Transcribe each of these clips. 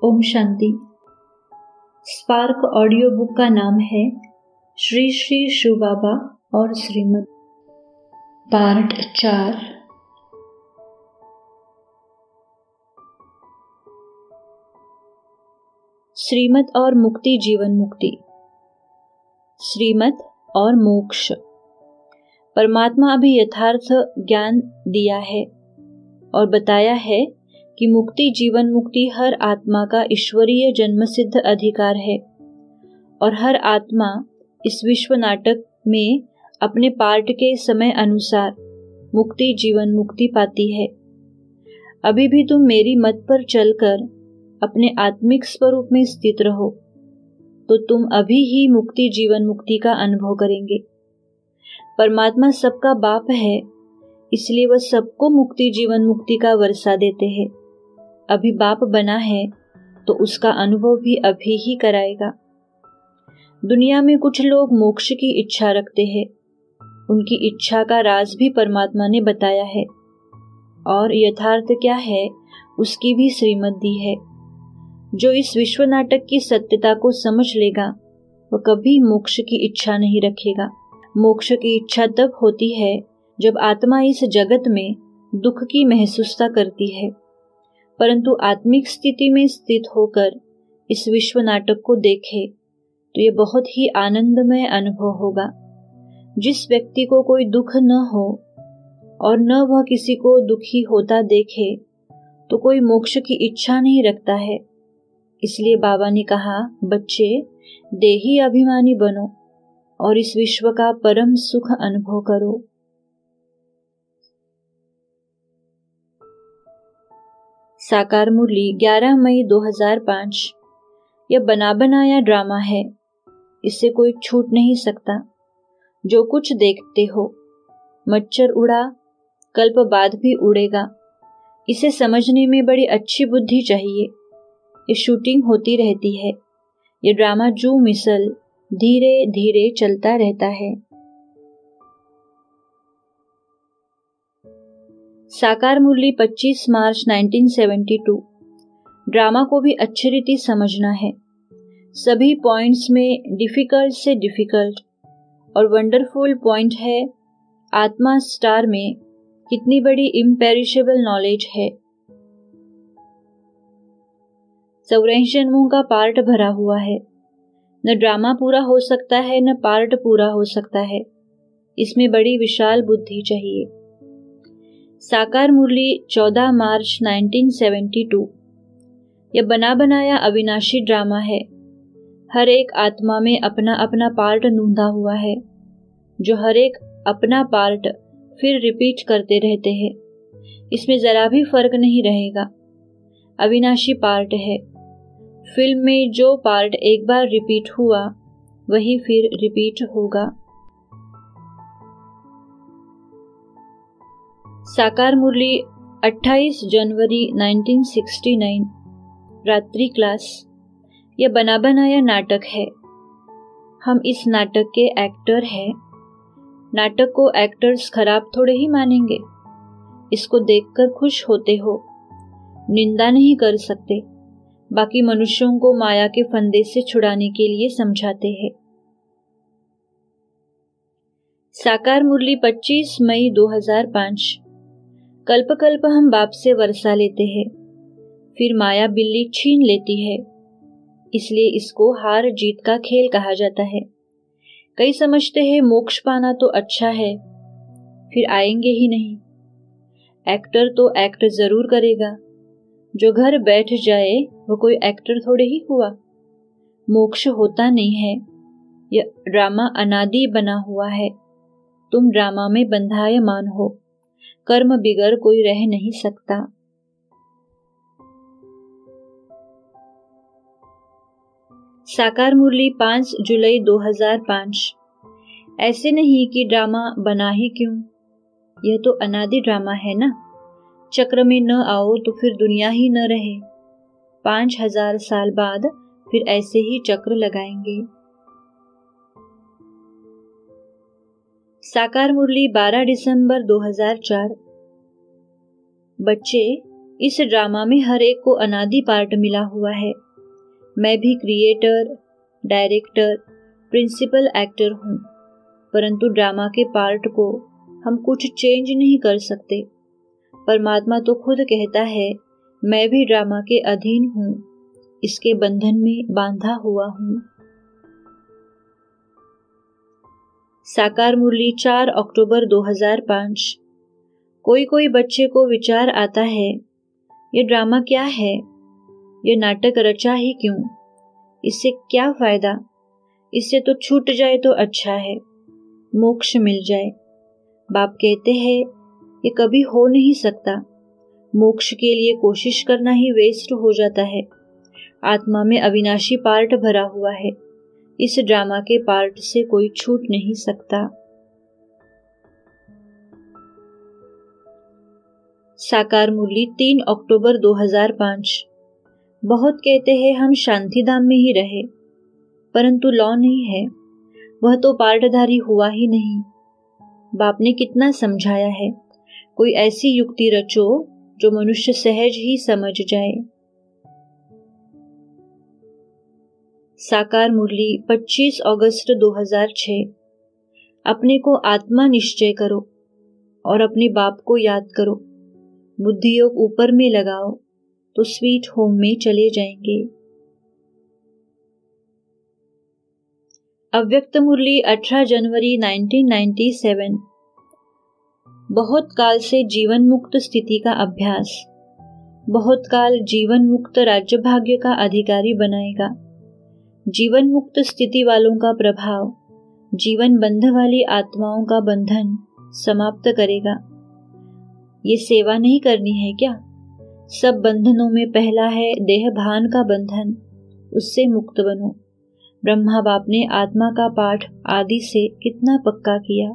Om Shanti. Spark audio book का नाम है श्री श्री शिव बाबा और श्रीमत, पार्ट 4। श्रीमत और मुक्ति, जीवन मुक्ति। श्रीमत और मोक्ष। परमात्मा अभी यथार्थ ज्ञान दिया है और बताया है कि मुक्ति, जीवन मुक्ति हर आत्मा का ईश्वरीय जन्मसिद्ध अधिकार है और हर आत्मा इस विश्व नाटक में अपने पार्ट के समय अनुसार मुक्ति, जीवन मुक्ति पाती है। अभी भी तुम मेरी मत पर चलकर अपने आत्मिक स्वरूप में स्थित रहो तो तुम अभी ही मुक्ति, जीवन मुक्ति का अनुभव करेंगे। परमात्मा सबका बाप है, इसलिए वह सबको मुक्ति, जीवन मुक्ति का वर्षा देते हैं। अभी बाप बना है तो उसका अनुभव भी अभी ही कराएगा। दुनिया में कुछ लोग मोक्ष की इच्छा रखते हैं। उनकी इच्छा का राज भी परमात्मा ने बताया है और यथार्थ क्या है उसकी भी श्रीमत दी है। जो इस विश्व नाटक की सत्यता को समझ लेगा वह कभी मोक्ष की इच्छा नहीं रखेगा। मोक्ष की इच्छा तब होती है जब आत्मा इस जगत में दुख की महसूसता करती है, परंतु आत्मिक स्थिति में स्थित होकर इस विश्व नाटक को देखे तो यह बहुत ही आनंदमय अनुभव होगा। जिस व्यक्ति को कोई दुख न हो और न वह किसी को दुखी होता देखे तो कोई मोक्ष की इच्छा नहीं रखता है। इसलिए बाबा ने कहा, बच्चे देही अभिमानी बनो और इस विश्व का परम सुख अनुभव करो। साकार मुरली 11 मई 2005। यह बना बनाया ड्रामा है, इससे कोई छूट नहीं सकता। जो कुछ देखते हो, मच्छर उड़ा, कल्प बाद भी उड़ेगा। इसे समझने में बड़ी अच्छी बुद्धि चाहिए। ये शूटिंग होती रहती है। ये ड्रामा जू मिसल धीरे धीरे चलता रहता है। साकार मुरली 25 मार्च 1972। ड्रामा को भी अच्छी रीति समझना है। सभी पॉइंट्स में डिफिकल्ट से डिफिकल्ट और वंडरफुल पॉइंट है आत्मा स्टार में कितनी बड़ी इम्पेरिशेबल नॉलेज है। 84 जन्मों का पार्ट भरा हुआ है। न ड्रामा पूरा हो सकता है न पार्ट पूरा हो सकता है। इसमें बड़ी विशाल बुद्धि चाहिए। साकार मुरली 14 मार्च 1972। यह बना बनाया अविनाशी ड्रामा है। हर एक आत्मा में अपना अपना पार्ट नूंधा हुआ है, जो हर एक अपना पार्ट फिर रिपीट करते रहते हैं। इसमें जरा भी फर्क नहीं रहेगा। अविनाशी पार्ट है। फिल्म में जो पार्ट एक बार रिपीट हुआ वही फिर रिपीट होगा। साकार मुरली 28 जनवरी 1969। रात्रि क्लास। यह बना बनाया नाटक है। हम इस नाटक के एक्टर हैं। नाटक को एक्टर्स खराब थोड़े ही मानेंगे। इसको देखकर खुश होते हो, निंदा नहीं कर सकते। बाकी मनुष्यों को माया के फंदे से छुड़ाने के लिए समझाते हैं। साकार मुरली 25 मई 2005। कल्प कल्प हम बाप से वर्षा लेते हैं, फिर माया बिल्ली छीन लेती है। इसलिए इसको हार जीत का खेल कहा जाता है। कई समझते हैं मोक्ष पाना तो अच्छा है, फिर आएंगे ही नहीं। एक्टर तो एक्ट जरूर करेगा। जो घर बैठ जाए वो कोई एक्टर थोड़े ही हुआ। मोक्ष होता नहीं है। यह ड्रामा अनादि बना हुआ है। तुम ड्रामा में बंधायमान हो। कर्म बिगर कोई रह नहीं सकता। साकार मुरली 5 जुलाई 2005। ऐसे नहीं कि ड्रामा बना ही क्यों, यह तो अनादि ड्रामा है ना। चक्र में न आओ तो फिर दुनिया ही न रहे। 5000 साल बाद फिर ऐसे ही चक्र लगाएंगे। साकार मुरली 12 दिसंबर 2004। बच्चे इस ड्रामा में हर एक को अनादि पार्ट मिला हुआ है। मैं भी क्रिएटर, डायरेक्टर, प्रिंसिपल एक्टर हूँ, परंतु ड्रामा के पार्ट को हम कुछ चेंज नहीं कर सकते। परमात्मा तो खुद कहता है, मैं भी ड्रामा के अधीन हूँ, इसके बंधन में बांधा हुआ हूँ। साकार मुरली 4 अक्टूबर 2005। कोई बच्चे को विचार आता है, ये ड्रामा क्या है, ये नाटक रचा ही क्यों, इससे क्या फायदा, इससे तो छूट जाए तो अच्छा है, मोक्ष मिल जाए। बाप कहते हैं ये कभी हो नहीं सकता, मोक्ष के लिए कोशिश करना ही वेस्ट हो जाता है। आत्मा में अविनाशी पार्ट भरा हुआ है, इस ड्रामा के पार्ट से कोई छूट नहीं सकता। साकार मुरली 3 अक्टूबर 2005। बहुत कहते हैं हम शांति धाम में ही रहे, परंतु लॉ नहीं है, वह तो पार्टधारी हुआ ही नहीं। बाप ने कितना समझाया है, कोई ऐसी युक्ति रचो जो मनुष्य सहज ही समझ जाए। साकार मुरली 25 अगस्त 2006। अपने को आत्मा निश्चय करो और अपने बाप को याद करो। बुद्धि योग ऊपर में लगाओ तो स्वीट होम में चले जाएंगे। अव्यक्त मुरली 18 जनवरी 1997। बहुत काल से जीवन मुक्त स्थिति का अभ्यास बहुत काल जीवन मुक्त राज्य भाग्य का अधिकारी बनाएगा। जीवन मुक्त स्थिति वालों का प्रभाव जीवन बंध वाली आत्माओं का बंधन समाप्त करेगा। ये सेवा नहीं करनी है क्या? सब बंधनों में पहला है देह भान का बंधन, उससे मुक्त बनो। ब्रह्मा बाप ने आत्मा का पाठ आदि से कितना पक्का किया।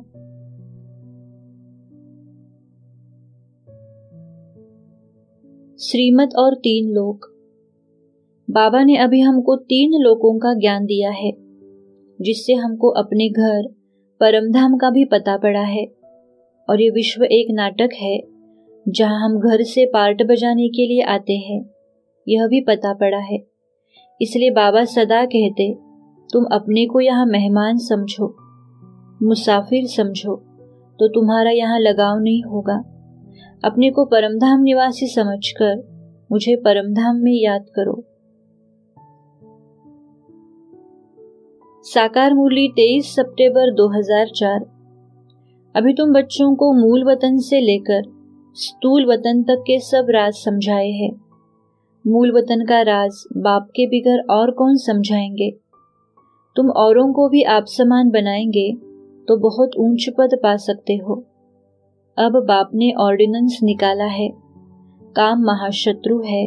श्रीमत और 3 लोक। बाबा ने अभी हमको 3 लोकों का ज्ञान दिया है, जिससे हमको अपने घर परमधाम का भी पता पड़ा है। और ये विश्व एक नाटक है जहां हम घर से पार्ट बजाने के लिए आते हैं, यह भी पता पड़ा है। इसलिए बाबा सदा कहते, तुम अपने को यहाँ मेहमान समझो, मुसाफिर समझो, तो तुम्हारा यहाँ लगाव नहीं होगा। अपने को परमधाम निवासी समझकर मुझे परमधाम में याद करो। साकार मुरली 23 सितंबर 2004। अभी तुम बच्चों को मूल वतन से लेकर स्थूल वतन तक के सब राज समझाए हैं। मूल वतन का राज बाप के बिगर और कौन समझाएंगे। तुम औरों को भी आप समान बनाएंगे तो बहुत ऊंच पद पा सकते हो। अब बाप ने ऑर्डिनेंस निकाला है, काम महाशत्रु है,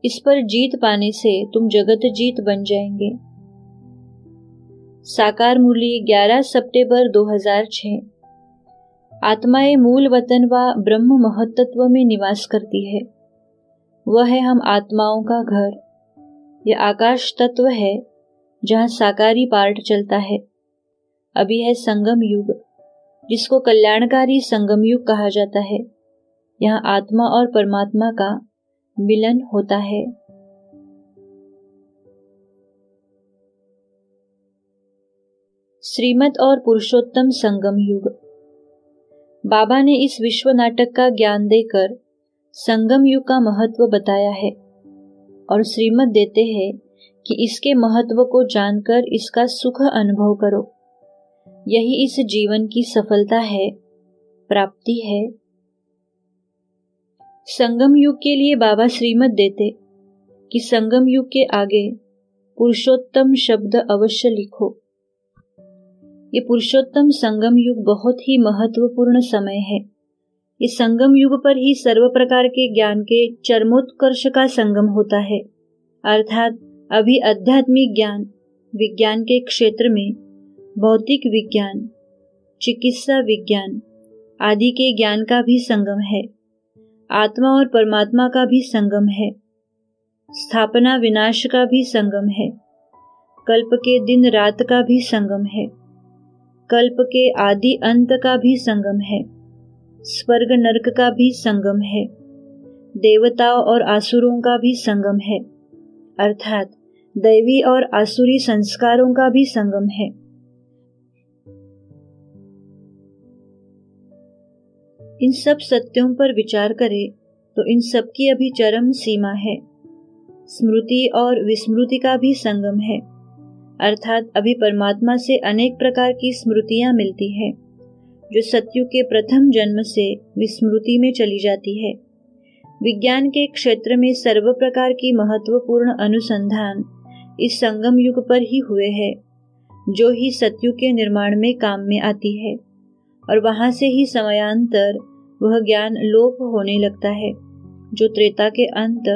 इस पर जीत पाने से तुम जगत जीत बन जाएंगे। साकार मुरली 11 सितंबर 2006। आत्माएं मूल वतन व ब्रह्म महत्त्व में निवास करती है। वह है हम आत्माओं का घर। यह आकाश तत्व है जहाँ साकारी पार्ट चलता है। अभी है संगम युग, जिसको कल्याणकारी संगम युग कहा जाता है। यहाँ आत्मा और परमात्मा का मिलन होता है। श्रीमत और पुरुषोत्तम संगम युग। बाबा ने इस विश्व नाटक का ज्ञान देकर संगम युग का महत्व बताया है और श्रीमत देते हैं कि इसके महत्व को जानकर इसका सुख अनुभव करो। यही इस जीवन की सफलता है, प्राप्ति है। संगम युग के लिए बाबा श्रीमत देते कि संगम युग के आगे पुरुषोत्तम शब्द अवश्य लिखो। ये पुरुषोत्तम संगम युग बहुत ही महत्वपूर्ण समय है। इस संगम युग पर ही सर्व प्रकार के ज्ञान के चरमोत्कर्ष का संगम होता है। अर्थात अभी आध्यात्मिक ज्ञान, विज्ञान के क्षेत्र में भौतिक विज्ञान, चिकित्सा विज्ञान आदि के ज्ञान का भी संगम है। आत्मा और परमात्मा का भी संगम है। स्थापना विनाश का भी संगम है। कल्प के दिन रात का भी संगम है। कल्प के आदि अंत का भी संगम है। स्वर्ग नरक का भी संगम है, देवताओं और आसुरों का भी संगम है, अर्थात दैवी और आसुरी संस्कारों का भी संगम है। इन सब सत्यों पर विचार करें तो इन सब की अभी चरम सीमा है। स्मृति और विस्मृति का भी संगम है, अर्थात अभी परमात्मा से अनेक प्रकार की स्मृतियां मिलती है, जो सत्युग के प्रथम जन्म से विस्मृति में चली जाती है। विज्ञान के क्षेत्र में सर्व प्रकार की महत्वपूर्ण अनुसंधान इस संगम युग पर ही हुए हैं, जो ही सत्युग के निर्माण में काम में आती है, और वहां से ही समयांतर वह ज्ञान लोप होने लगता है, जो त्रेता के अंत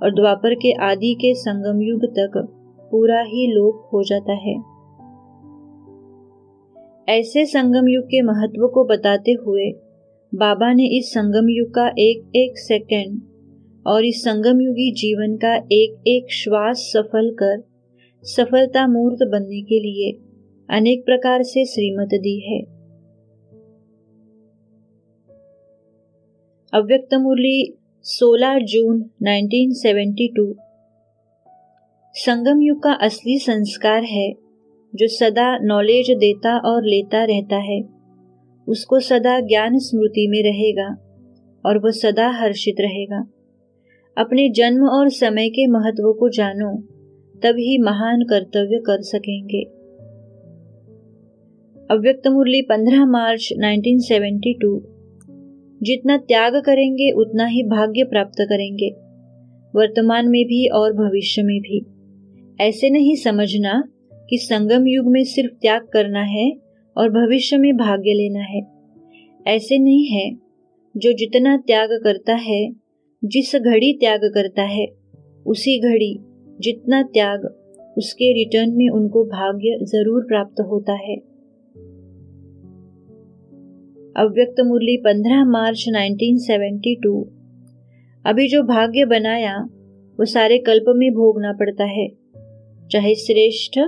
और द्वापर के आदि के संगम युग तक पूरा ही लोप हो जाता है। ऐसे संगम युग के महत्व को बताते हुए बाबा ने इस संगम युग का एक एक सेकंड और इस संगम युगी जीवन का एक एक श्वास सफल कर सफलता मूर्त बनने के लिए अनेक प्रकार से श्रीमत दी है। अव्यक्त मुरली 16 जून 1972। संगम युग का असली संस्कार है जो सदा नॉलेज देता और लेता रहता है, उसको सदा ज्ञान स्मृति में रहेगा और वह सदा हर्षित रहेगा। अपने जन्म और समय के महत्व को जानो, तभी महान कर्तव्य कर सकेंगे। अव्यक्त मुरली 15 मार्च 1972। जितना त्याग करेंगे उतना ही भाग्य प्राप्त करेंगे, वर्तमान में भी और भविष्य में भी। ऐसे नहीं समझना कि संगम युग में सिर्फ त्याग करना है और भविष्य में भाग्य लेना है। ऐसे नहीं है। जो जितना त्याग करता है, जिस घड़ी त्याग करता है, उसी घड़ी जितना त्याग, उसके रिटर्न में उनको भाग्य जरूर प्राप्त होता है। अव्यक्त मुरली 15 मार्च 1972। अभी जो भाग्य बनाया वो सारे कल्प में भोगना पड़ता है, चाहे श्रेष्ठ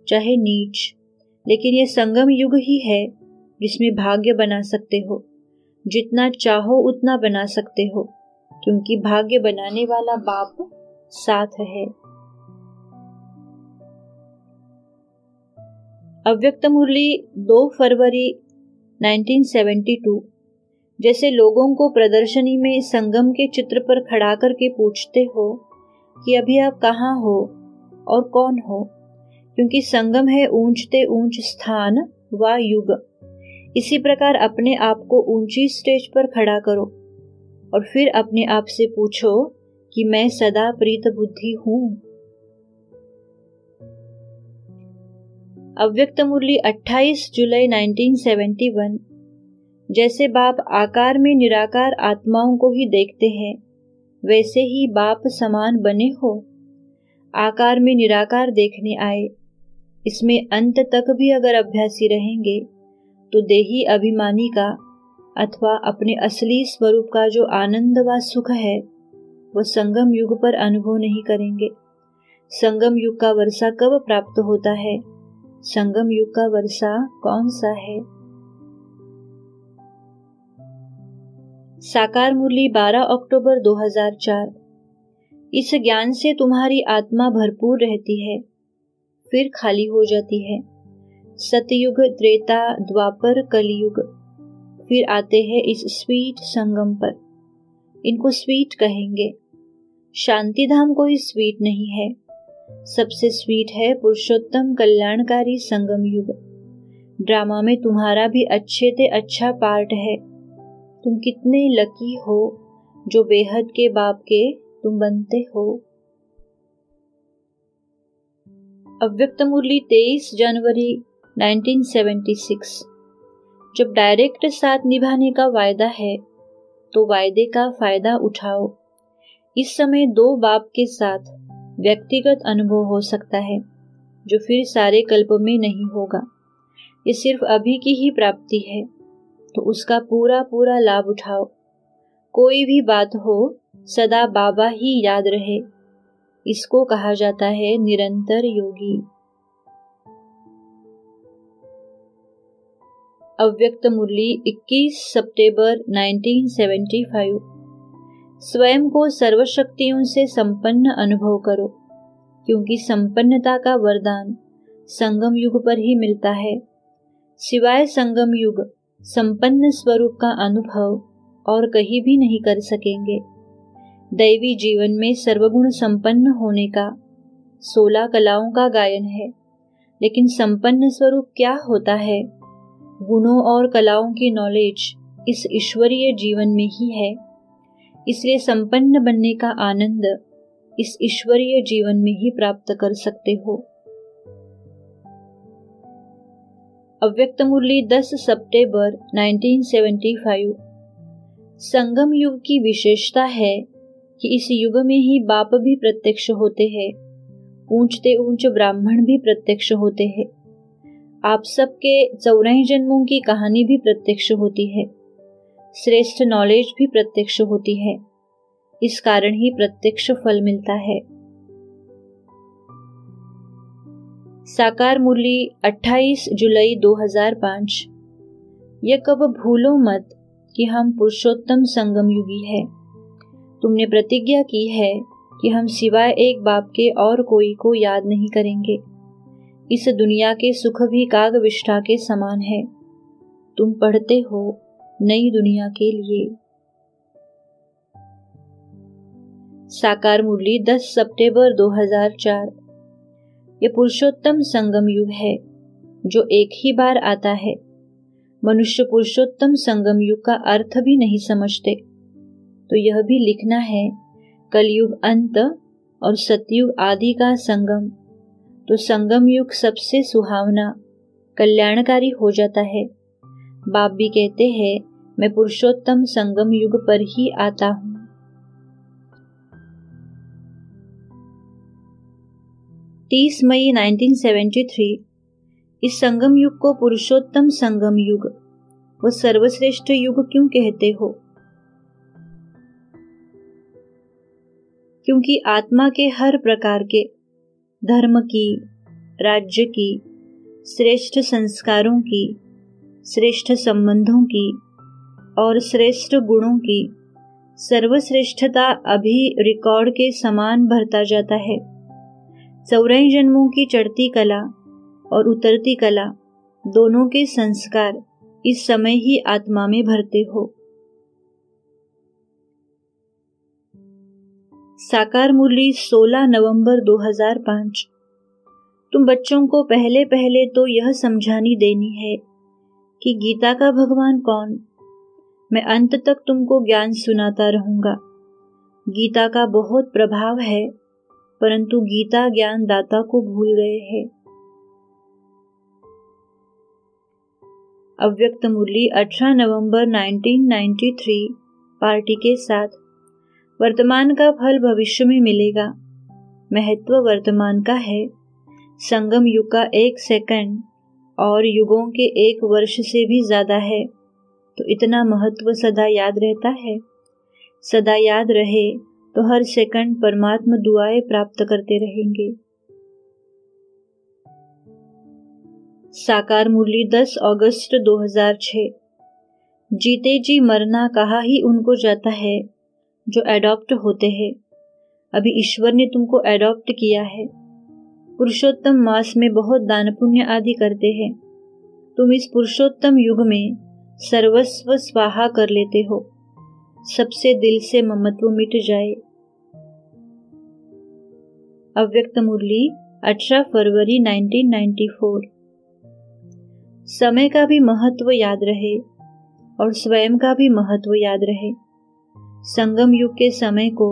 चाहे नीच, लेकिन ये संगम युग ही है जिसमें भाग्य बना सकते हो। जितना चाहो उतना बना सकते हो, क्योंकि भाग्य बनाने वाला बाप साथ है। अव्यक्त मुरली 2 फरवरी 1972। जैसे लोगों को प्रदर्शनी में संगम के चित्र पर खड़ा करके पूछते हो कि अभी आप कहाँ हो और कौन हो, क्योंकि संगम है ऊंचते ऊंच स्थान व युग। इसी प्रकार अपने आप को ऊंची स्टेज पर खड़ा करो और फिर अपने आप से पूछो कि मैं सदा प्रीत बुद्धि हूँ। अव्यक्त मुरली 28 जुलाई 1971। जैसे बाप आकार में निराकार आत्माओं को ही देखते हैं, वैसे ही बाप समान बने हो। आकार में निराकार देखने आए, इसमें अंत तक भी अगर अभ्यासी रहेंगे तो देही अभिमानी का अथवा अपने असली स्वरूप का जो आनंद व सुख है वह संगम युग पर अनुभव नहीं करेंगे। संगम युग का वर्षा कब प्राप्त होता है? संगम युग का वर्षा कौन सा है? साकार मुरली 12 अक्टूबर 2004। इस ज्ञान से तुम्हारी आत्मा भरपूर रहती है, फिर खाली हो जाती है। सतयुग, त्रेता, द्वापर, कलयुग फिर आते हैं इस स्वीट संगम पर। इनको स्वीट कहेंगे। शांति धाम कोई स्वीट नहीं है, सबसे स्वीट है पुरुषोत्तम कल्याणकारी संगम युग। ड्रामा में तुम्हारा भी अच्छे से अच्छा पार्ट है। तुम कितने लकी हो जो बेहद के बाप के तुम बनते हो। अव्यक्त मुरली 23 जनवरी 1976। जब डायरेक्ट साथ निभाने का वायदा है तो वायदे का फायदा उठाओ। इस समय 2 बाप के साथ व्यक्तिगत अनुभव हो सकता है, जो फिर सारे कल्प में नहीं होगा। ये सिर्फ अभी की ही प्राप्ति है, तो उसका पूरा पूरा लाभ उठाओ। कोई भी बात हो, सदा बाबा ही याद रहे। इसको कहा जाता है निरंतर योगी। अव्यक्त मुरली 21 सितंबर 1975। स्वयं को सर्वशक्तियों से संपन्न अनुभव करो, क्योंकि संपन्नता का वरदान संगम युग पर ही मिलता है। सिवाय संगम युग संपन्न स्वरूप का अनुभव और कहीं भी नहीं कर सकेंगे। दैवी जीवन में सर्वगुण संपन्न होने का 16 कलाओं का गायन है, लेकिन संपन्न स्वरूप क्या होता है? गुणों और कलाओं की नॉलेज इस ईश्वरीय जीवन में ही है। इसलिए संपन्न बनने का आनंद इस ईश्वरीय जीवन में ही प्राप्त कर सकते हो। अव्यक्त मुरली 10 सितंबर 1975। संगम युग की विशेषता है कि इस युग में ही बाप भी प्रत्यक्ष होते हैं, ऊंचते ऊंच ब्राह्मण भी प्रत्यक्ष होते हैं। आप सबके 84 जन्मों की कहानी भी प्रत्यक्ष होती है, श्रेष्ठ नॉलेज भी प्रत्यक्ष होती है। इस कारण ही प्रत्यक्ष फल मिलता है। साकार मुरली 28 जुलाई 2005। यह कब भूलो मत कि हम पुरुषोत्तम संगम युगी है। तुमने प्रतिज्ञा की है कि हम सिवाय एक बाप के और कोई को याद नहीं करेंगे। इस दुनिया के सुख भी काग विष्ठा के समान है। तुम पढ़ते हो नई दुनिया के लिए। साकार मुरली 10 सितंबर 2004। यह पुरुषोत्तम संगम युग है जो एक ही बार आता है। मनुष्य पुरुषोत्तम संगम युग का अर्थ भी नहीं समझते, तो यह भी लिखना है कलयुग अंत और सतयुग आदि का संगम। तो संगम युग सबसे सुहावना कल्याणकारी हो जाता है। बाप भी कहते हैं मैं पुरुषोत्तम संगम युग पर ही आता हूँ। तीस मई 1973। इस संगम युग को पुरुषोत्तम संगम युग व सर्वश्रेष्ठ युग क्यों कहते हो? क्योंकि आत्मा के हर प्रकार के धर्म की, राज्य की, श्रेष्ठ संस्कारों की, श्रेष्ठ संबंधों की और श्रेष्ठ गुणों की सर्वश्रेष्ठता अभी रिकॉर्ड के समान भरता जाता है। 84 जन्मों की चढ़ती कला और उतरती कला दोनों के संस्कार इस समय ही आत्मा में भरते हो। साकार मुरली 16 नवंबर 2005। तुम बच्चों को पहले पहले तो यह समझानी देनी है कि गीता का भगवान कौन। मैं अंत तक तुमको ज्ञान सुनाता रहूंगा। गीता का बहुत प्रभाव है, परंतु गीता ज्ञान दाता को भूल गए हैं। अव्यक्त मुरली 18 नवंबर 1993। पार्टी के साथ वर्तमान का फल भविष्य में मिलेगा। महत्व वर्तमान का है। संगम युग का 1 सेकंड और युगों के 1 वर्ष से भी ज्यादा है, तो इतना महत्व सदा याद रहता है। सदा याद रहे तो हर सेकंड परमात्मा दुआएं प्राप्त करते रहेंगे। साकार मुरली 10 अगस्त 2006। जीते जी मरना कहा ही उनको जाता है जो एडॉप्ट होते हैं। अभी ईश्वर ने तुमको एडॉप्ट किया है। पुरुषोत्तम मास में बहुत दान पुण्य आदि करते हैं। तुम इस पुरुषोत्तम युग में सर्वस्व स्वाहा कर लेते हो। सबसे दिल से ममत्व मिट जाए। अव्यक्त मुरली 18 फरवरी 1994। समय का भी महत्व याद रहे और स्वयं का भी महत्व याद रहे। संगम युग के समय को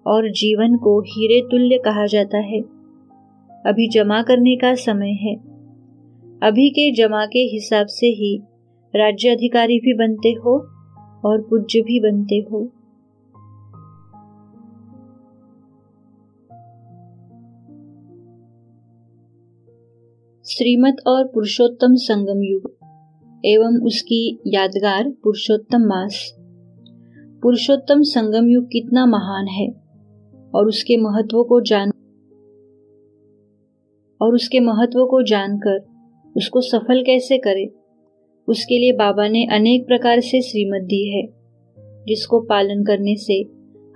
और जीवन को हीरे तुल्य कहा जाता है। अभी जमा करने का समय है। अभी के जमा के हिसाब से ही राज्य अधिकारी भी बनते हो और पूज्य भी बनते हो। श्रीमत और पुरुषोत्तम संगम युग एवं उसकी यादगार पुरुषोत्तम मास। पुरुषोत्तम संगम युग कितना महान है और उसके महत्व को जानकर उसको सफल कैसे करें, उसके लिए बाबा ने अनेक प्रकार से श्रीमत दी है, जिसको पालन करने से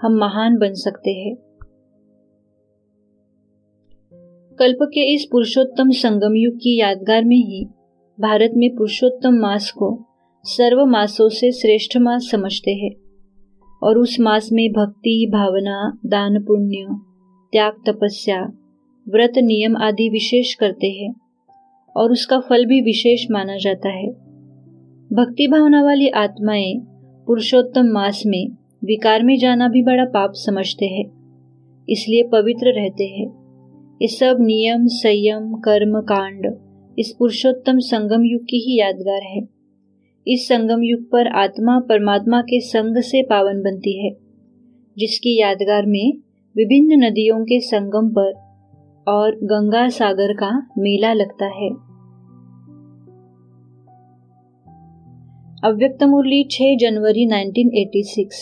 हम महान बन सकते हैं। कल्प के इस पुरुषोत्तम संगम युग की यादगार में ही भारत में पुरुषोत्तम मास को सर्व मासों से श्रेष्ठ मास समझते हैं और उस मास में भक्ति, भावना, दान, पुण्य, त्याग, तपस्या, व्रत, नियम आदि विशेष करते हैं और उसका फल भी विशेष माना जाता है। भक्ति भावना वाली आत्माएं पुरुषोत्तम मास में विकार में जाना भी बड़ा पाप समझते हैं, इसलिए पवित्र रहते हैं। ये सब नियम, संयम, कर्म कांड इस पुरुषोत्तम संगम युग की ही यादगार है। इस संगम युग पर आत्मा परमात्मा के संग से पावन बनती है, जिसकी यादगार में विभिन्न नदियों के संगम पर और गंगा सागर का मेला लगता है। अव्यक्त मुरली 6 जनवरी 1986।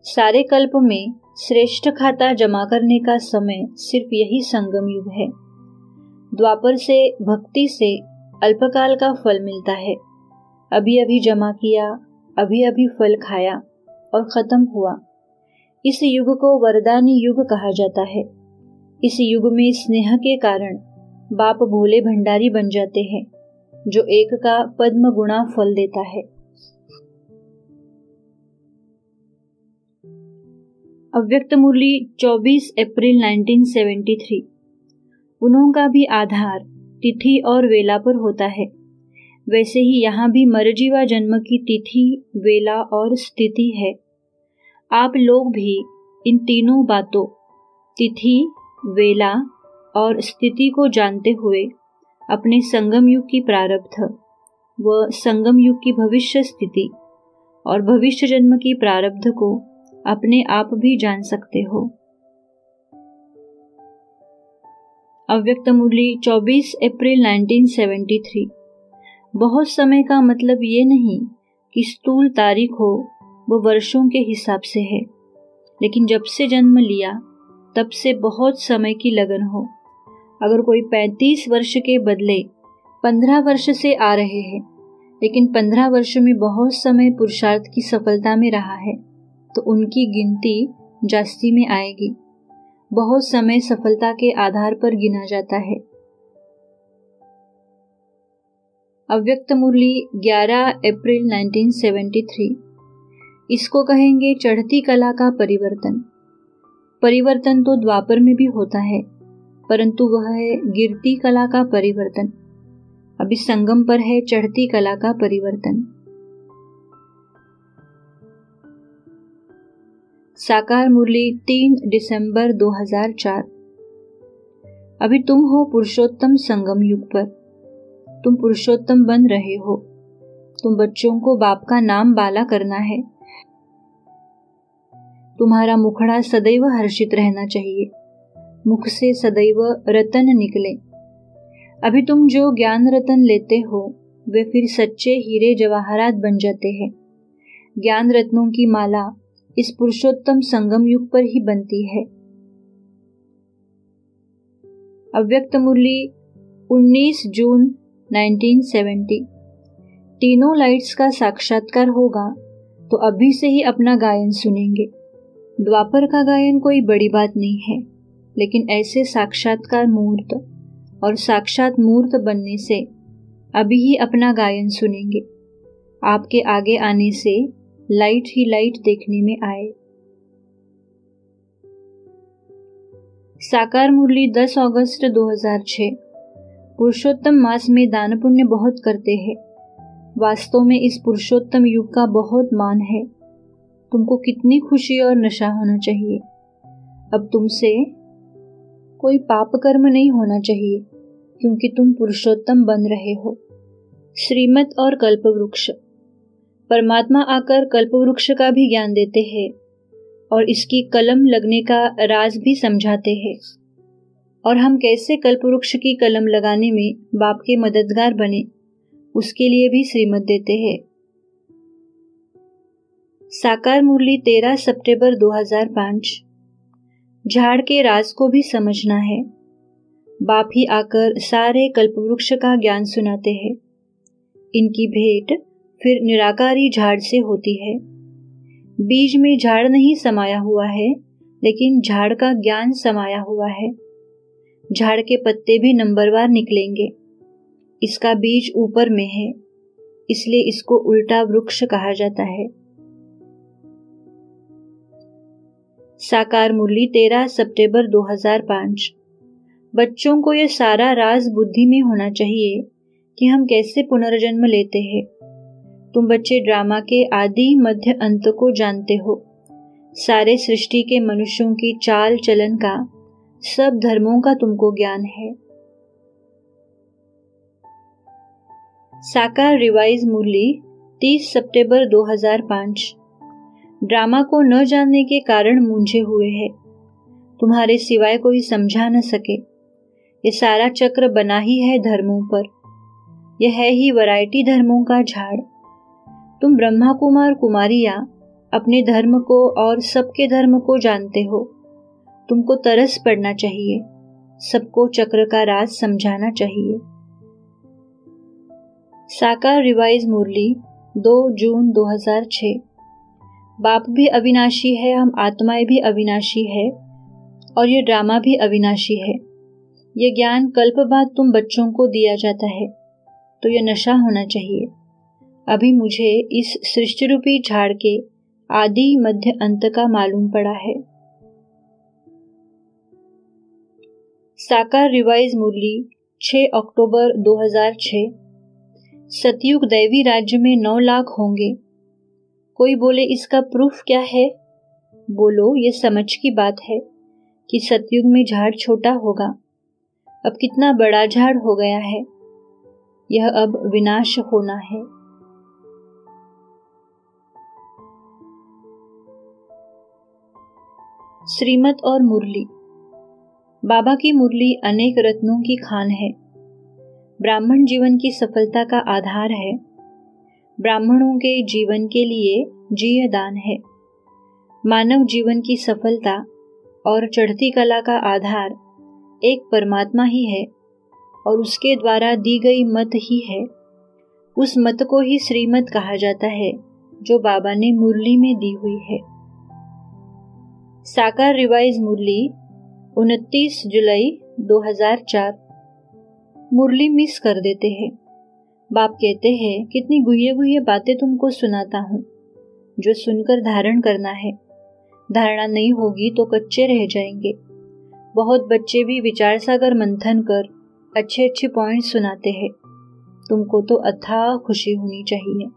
सारे कल्प में श्रेष्ठ खाता जमा करने का समय सिर्फ यही संगम युग है। द्वापर से भक्ति से अल्पकाल का फल मिलता है। अभी अभी जमा किया, अभी अभी फल खाया और खत्म हुआ। इस युग को वरदानी युग कहा जाता है। इस युग में स्नेह के कारण बाप भोले भंडारी बन जाते हैं, जो एक का पद्म गुणा फल देता है। अव्यक्त मुरली 24 अप्रैल 1973। उन्हों का भी आधार तिथि और वेला पर होता है। वैसे ही यहाँ भी मरजीवा जन्म की तिथि, वेला और स्थिति है। आप लोग भी इन तीनों बातों तिथि, वेला और स्थिति को जानते हुए अपने संगम युग की प्रारब्ध व संगम युग की भविष्य स्थिति और भविष्य जन्म की प्रारब्ध को अपने आप भी जान सकते हो। अव्यक्त मुरली 24 अप्रैल 1973। बहुत समय का मतलब ये नहीं कि स्थूल तारीख हो, वो वर्षों के हिसाब से है, लेकिन जब से जन्म लिया तब से बहुत समय की लगन हो। अगर कोई 35 वर्ष के बदले 15 वर्ष से आ रहे हैं, लेकिन 15 वर्ष में बहुत समय पुरुषार्थ की सफलता में रहा है, तो उनकी गिनती जास्ती में आएगी। बहुत समय सफलता के आधार पर गिना जाता है। अव्यक्त मुरली 11 अप्रैल 1973। इसको कहेंगे चढ़ती कला का परिवर्तन। परिवर्तन तो द्वापर में भी होता है, परंतु वह है गिरती कला का परिवर्तन। अभी संगम पर है चढ़ती कला का परिवर्तन। साकार मुरली 3 दिसंबर 2004। अभी तुम हो पुरुषोत्तम संगम युग पर। तुम पुरुषोत्तम बन रहे हो। तुम बच्चों को बाप का नाम बाला करना है। तुम्हारा मुखड़ा सदैव हर्षित रहना चाहिए। मुख से सदैव रतन निकले। अभी तुम जो ज्ञान रतन लेते हो वे फिर सच्चे हीरे जवाहरात बन जाते हैं। ज्ञान रत्नों की माला इस पुरुषोत्तम संगम युग पर ही बनती है। अव्यक्त मुरली 19 जून 1970। तीनों लाइट्स का साक्षात्कार होगा तो अभी से ही अपना गायन सुनेंगे। द्वापर का गायन कोई बड़ी बात नहीं है, लेकिन ऐसे साक्षात्कार मूर्त और साक्षात मूर्त बनने से अभी ही अपना गायन सुनेंगे। आपके आगे आने से लाइट ही लाइट देखने में आए। साकार मुरली 10 अगस्त 2006। पुरुषोत्तम मास में दान पुण्य बहुत करते हैं। वास्तव में इस पुरुषोत्तम युग का बहुत मान है। तुमको कितनी खुशी और नशा होना चाहिए। अब तुमसे कोई पाप कर्म नहीं होना चाहिए, क्योंकि तुम पुरुषोत्तम बन रहे हो। श्रीमत और कल्पवृक्ष। परमात्मा आकर कल्पवृक्ष का भी ज्ञान देते हैं और इसकी कलम लगने का राज भी समझाते हैं, और हम कैसे कल्पवृक्ष की कलम लगाने में बाप के मददगार बने, उसके लिए भी श्रीमत देते हैं। साकार मुरली 13 सितंबर 2005। झाड़ के राज को भी समझना है। बाप ही आकर सारे कल्पवृक्ष का ज्ञान सुनाते हैं। इनकी भेंट फिर निराकारी झाड़ से होती है। बीज में झाड़ नहीं समाया हुआ है, लेकिन झाड़ का ज्ञान समाया हुआ है। झाड़ के पत्ते भी नंबरवार निकलेंगे। इसका बीज ऊपर में है, इसलिए इसको उल्टा वृक्ष कहा जाता है। साकार मुरली 13 सितंबर 2005। बच्चों को यह सारा राज बुद्धि में होना चाहिए कि हम कैसे पुनर्जन्म लेते हैं। तुम बच्चे ड्रामा के आदि मध्य अंत को जानते हो। सारे सृष्टि के मनुष्यों की चाल चलन का, सब धर्मों का तुमको ज्ञान है। साकार रिवाइज मुरली 30 सितंबर 2005। ड्रामा को न जानने के कारण मूंझे हुए है। तुम्हारे सिवाय कोई समझा न सके। ये सारा चक्र बना ही है धर्मों पर। यह है ही वैरायटी धर्मों का झाड़। तुम ब्रह्मा कुमार कुमारियां अपने धर्म को और सबके धर्म को जानते हो। तुमको तरस पड़ना चाहिए, सबको चक्र का राज समझाना चाहिए। साकार रिवाइज मुरली 2 जून 2006। बाप भी अविनाशी है, हम आत्माएं भी अविनाशी है, और ये ड्रामा भी अविनाशी है। ये ज्ञान कल्प बाद तुम बच्चों को दिया जाता है, तो यह नशा होना चाहिए। अभी मुझे इस सृष्टि रूपी झाड़ के आदि मध्य अंत का मालूम पड़ा है। साकार रिवाइज मुरली 6 अक्टूबर 2006। सतयुग दैवी राज्य में 9 लाख होंगे। कोई बोले इसका प्रूफ क्या है? बोलो, ये समझ की बात है कि सतयुग में झाड़ छोटा होगा। अब कितना बड़ा झाड़ हो गया है। यह अब विनाश होना है। श्रीमत और मुरली। बाबा की मुरली अनेक रत्नों की खान है। ब्राह्मण जीवन की सफलता का आधार है। ब्राह्मणों के जीवन के लिए जीय दान है। मानव जीवन की सफलता और चढ़ती कला का आधार एक परमात्मा ही है और उसके द्वारा दी गई मत ही है। उस मत को ही श्रीमत कहा जाता है जो बाबा ने मुरली में दी हुई है। साकार रिवाइज मुरली 29 जुलाई 2004। मुरली मिस कर देते हैं। बाप कहते हैं, कितनी गुह्य गुह्य बातें तुमको सुनाता हूँ, जो सुनकर धारण करना है। धारणा नहीं होगी तो कच्चे रह जाएंगे। बहुत बच्चे भी विचार सागर मंथन कर अच्छे अच्छे पॉइंट सुनाते हैं। तुमको तो अथाह खुशी होनी चाहिए।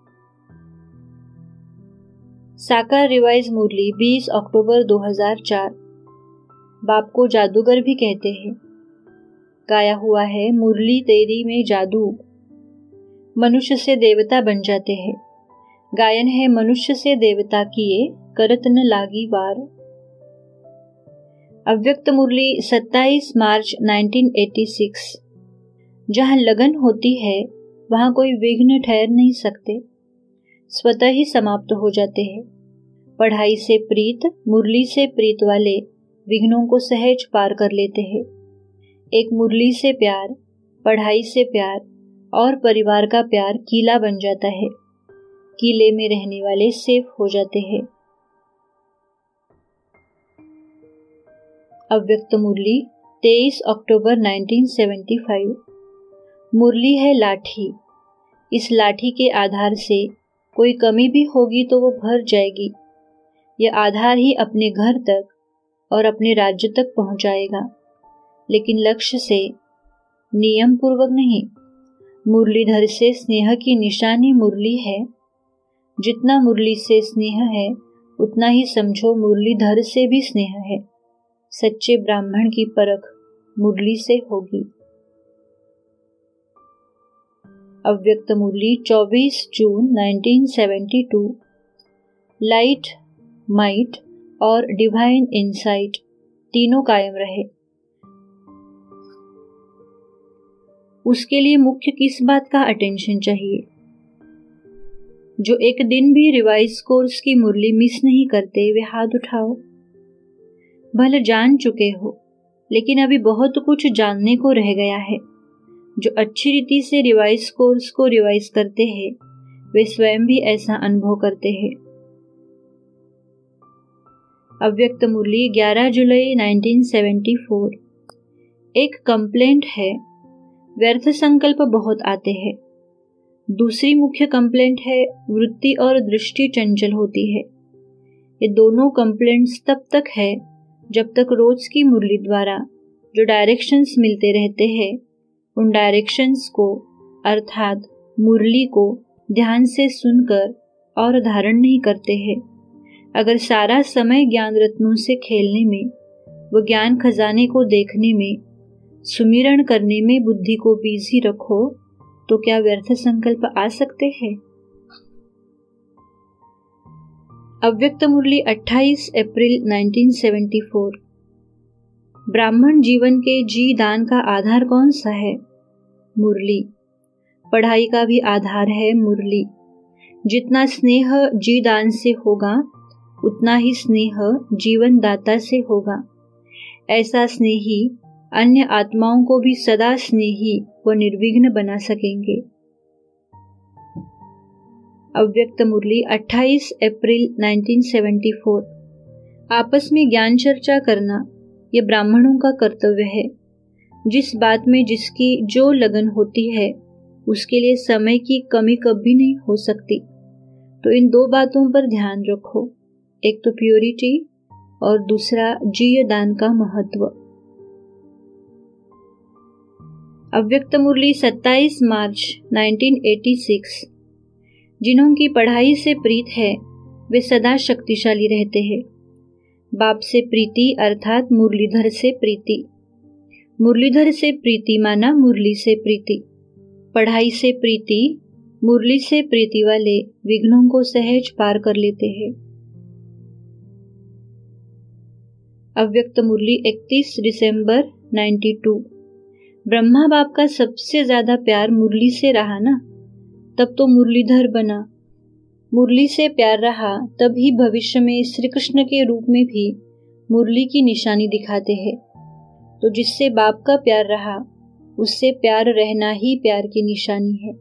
साकार रिवाइज मुरली 20 अक्टूबर 2004। बाप को जादूगर भी कहते हैं। गाया हुआ है, मुरली तेरी में जादू, मनुष्य से देवता बन जाते हैं। गायन है, मनुष्य से देवता किए करत न लागी वार। अव्यक्त मुरली 27 मार्च 1986। जहाँ लगन होती है वहाँ कोई विघ्न ठहर नहीं सकते, स्वतः ही समाप्त हो जाते हैं। पढ़ाई से प्रीत, मुरली से प्रीत वाले विघ्नों को सहज पार कर लेते हैं। एक मुरली से प्यार, पढ़ाई से प्यार और परिवार का प्यार कीला बन जाता है। कीले में रहने वाले सेफ हो जाते हैं। अव्यक्त मुरली 23 अक्टूबर 1975। मुरली है लाठी। इस लाठी के आधार से कोई कमी भी होगी तो वो भर जाएगी। यह आधार ही अपने घर तक और अपने राज्य तक पहुंचाएगा, लेकिन लक्ष्य से, नियम पूर्वक नहीं। मुरलीधर से स्नेह की निशानी मुरली है। जितना मुरली से स्नेह है उतना ही समझो मुरलीधर से भी स्नेह है। सच्चे ब्राह्मण की परख मुरली से होगी। अव्यक्त मुरली 24 जून 1972। लाइट, माइट और डिवाइन इंसाइट तीनों कायम रहे। उसके लिए मुख्य किस बात का अटेंशन चाहिए? जो एक दिन भी रिवाइज कोर्स की मुरली मिस नहीं करते वे हाथ उठाओ। भले जान चुके हो, लेकिन अभी बहुत कुछ जानने को रह गया है। जो अच्छी रीति से रिवाइज कोर्स को रिवाइज करते हैं वे स्वयं भी ऐसा अनुभव करते हैं। अव्यक्त मुरली 11 जुलाई 1974। एक कंप्लेंट है, व्यर्थ संकल्प बहुत आते हैं। दूसरी मुख्य कंप्लेंट है, वृत्ति और दृष्टि चंचल होती है। ये दोनों कंप्लेंट्स तब तक है जब तक रोज की मुरली द्वारा जो डायरेक्शंस मिलते रहते हैं उन डायरेक्शंस को अर्थात मुरली को ध्यान से सुनकर और धारण नहीं करते हैं। अगर सारा समय ज्ञान रत्नों से खेलने में, वो ज्ञान खजाने को देखने में, सुमिरण करने में बुद्धि को बिजी रखो तो क्या व्यर्थ संकल्प आ सकते हैं? अव्यक्त मुरली 28 अप्रैल 1974। ब्राह्मण जीवन के जी दान का आधार कौन सा है? मुरली। पढ़ाई का भी आधार है मुरली। जितना स्नेह जी दान से होगा उतना ही स्नेह जीवन दाता से होगा। ऐसा स्नेही अन्य आत्माओं को भी सदा स्नेही व निर्विघ्न बना सकेंगे। अव्यक्त मुरली 28 अप्रैल 1974। आपस में ज्ञान चर्चा करना ये ब्राह्मणों का कर्तव्य है। जिस बात में जिसकी जो लगन होती है उसके लिए समय की कमी कभी नहीं हो सकती। तो इन दो बातों पर ध्यान रखो, एक तो प्योरिटी और दूसरा जीय दान का महत्व। अव्यक्त मुरली 27 मार्च 1986। जिन्हों की पढ़ाई से प्रीत है वे सदा शक्तिशाली रहते हैं। बाप से प्रीति अर्थात मुरलीधर से प्रीति। मुरलीधर से प्रीति माना मुरली से प्रीति। पढ़ाई से प्रीति, मुरली से प्रीति वाले विघ्नों को सहज पार कर लेते हैं। अव्यक्त मुरली 31 दिसंबर 92। ब्रह्मा बाप का सबसे ज्यादा प्यार मुरली से रहा ना, तब तो मुरलीधर बना। मुरली से प्यार रहा तभी भविष्य में श्री कृष्ण के रूप में भी मुरली की निशानी दिखाते हैं। तो जिससे बाप का प्यार रहा उससे प्यार रहना ही प्यार की निशानी है।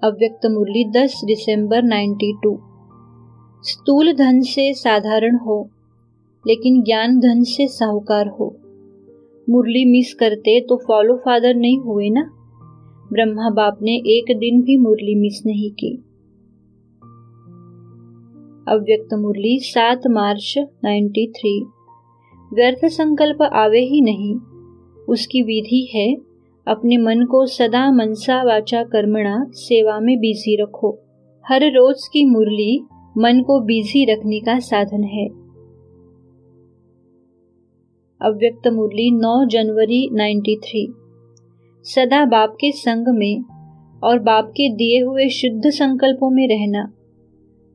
अव्यक्त मुरली 10 दिसंबर 92। स्थूल धन से साधारण हो लेकिन ज्ञान धन से साहूकार हो। मुरली मिस करते तो फॉलो फादर नहीं हुए ना। ब्रह्मा बाप ने एक दिन भी मुरली मिस नहीं की। अव्यक्त मुरली 7 मार्च 93। व्यर्थ संकल्प आवे ही नहीं, उसकी विधि है अपने मन को सदा मनसा वाचा कर्मणा सेवा में बिजी रखो। हर रोज की मुरली मन को बिजी रखने का साधन है। अव्यक्त मुरली 9 जनवरी 93। सदा बाप के संग में और बाप के दिए हुए शुद्ध संकल्पों में रहना।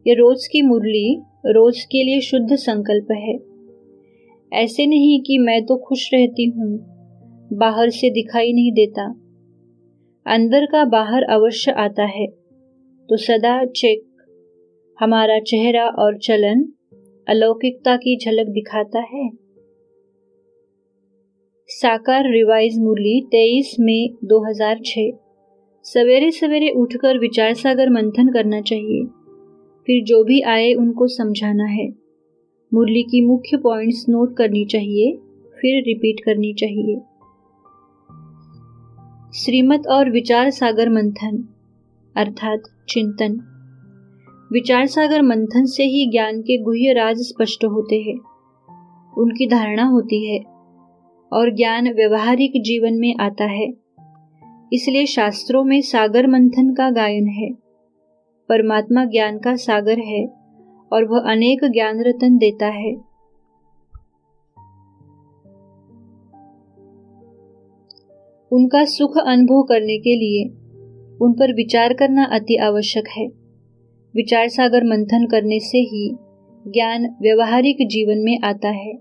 ये रोज की मुरली रोज के लिए शुद्ध संकल्प है। ऐसे नहीं कि मैं तो खुश रहती हूँ, बाहर से दिखाई नहीं देता। अंदर का बाहर अवश्य आता है। तो सदा चेक, हमारा चेहरा और चलन अलौकिकता की झलक दिखाता है। साकार रिवाइज मुरली 23 मई 2006। सवेरे सवेरे उठकर विचार सागर मंथन करना चाहिए, फिर जो भी आए उनको समझाना है। मुरली की मुख्य पॉइंट्स नोट करनी चाहिए, फिर रिपीट करनी चाहिए। श्रीमत और विचार सागर मंथन अर्थात चिंतन। विचार सागर मंथन से ही ज्ञान के गुह्य राज स्पष्ट होते हैं, उनकी धारणा होती है और ज्ञान व्यवहारिक जीवन में आता है। इसलिए शास्त्रों में सागर मंथन का गायन है। परमात्मा ज्ञान का सागर है और वह अनेक ज्ञान रतन देता है। उनका सुख अनुभव करने के लिए उन पर विचार करना अति आवश्यक है। विचार सागर मंथन करने से ही ज्ञान व्यवहारिक जीवन में आता है।